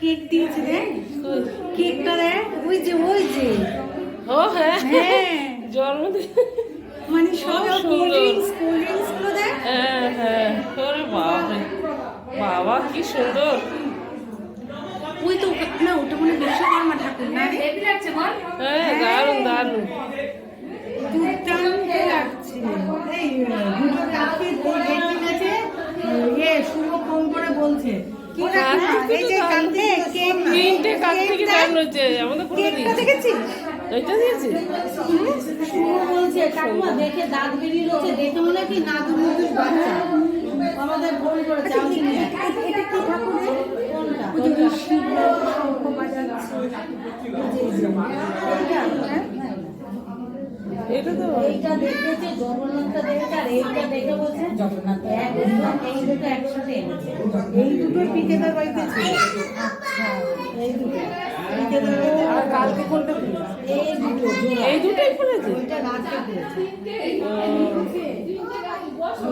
Cake দিয়েছে দেখ, কেকটা দেখ, ওই যে ও হ্যাঁ জন্মদিন মানে সব কোল্ড ড্রিঙ্কস গুলো দেখ। হ্যাঁ হ্যাঁ ওরে বাবা বাবা কি সুন্দর। ওই তো না, ওটা মানে বিশ্বকর্মা ঠাকুর না রে? হ্যাঁ দারুণ দারুণ দুর্দান্ত লাগছে। এই দুটো কাকি দেখে শুভ ফোন করে বলছে এই যে কাঁদতে কেক, তিনটে কাক থেকে দারুণ হচ্ছে আমাদের কেকটা দেখেছিস? এটা দিয়েছি শুভ বলছে কাকিমা দেখে দাঁত বেরিয়ে রয়েছে, দেখে মনে কি নাদুর নাদুর বাচ্চা আমাদের ফোন করেছে। এটা কি ঠাকুর রে? কোনটা? ওই যে শিব শঙ্খ বাজাচ্ছে। এটা তো এইটা দেখেছে জগন্নাথটা দেখেছে, আর এইটা দেখে বলছে জগন্নাথ এই দুটো একসাথে এনেছে। এই দুটো পিকেদার বাড়িতে ছিল। আচ্ছা এই দুটো পিকেদার বাড়িতে। আর কালকে কোনটা পেয়েছে? এই দুটোই পড়েছে। ওইটা রাতে পেয়েছে।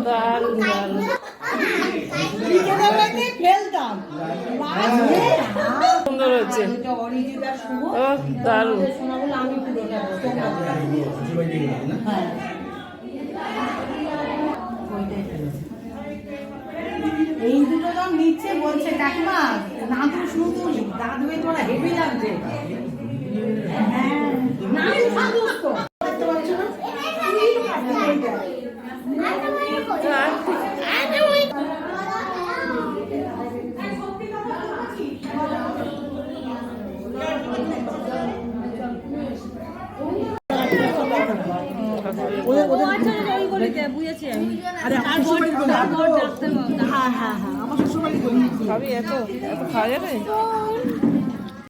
দারুণ দারুণ পিকেদার বাড়িতে ফেলতাম সুন্দর হচ্ছে। ওইটা অরিজিৎ আর শুভ। ও দারুণ শোনাবো আমি পুরোটা হ্যাঁ এই দুটো দাম নিচ্ছে, বলছে কাকিমা নাদু শুধু দাঁত হয়ে তোরা হেভি লাগছে। হ্যাঁ নাদু সাদু তো দেখতে পাচ্ছ না? খাবি এত এত খাওয়া যাবে?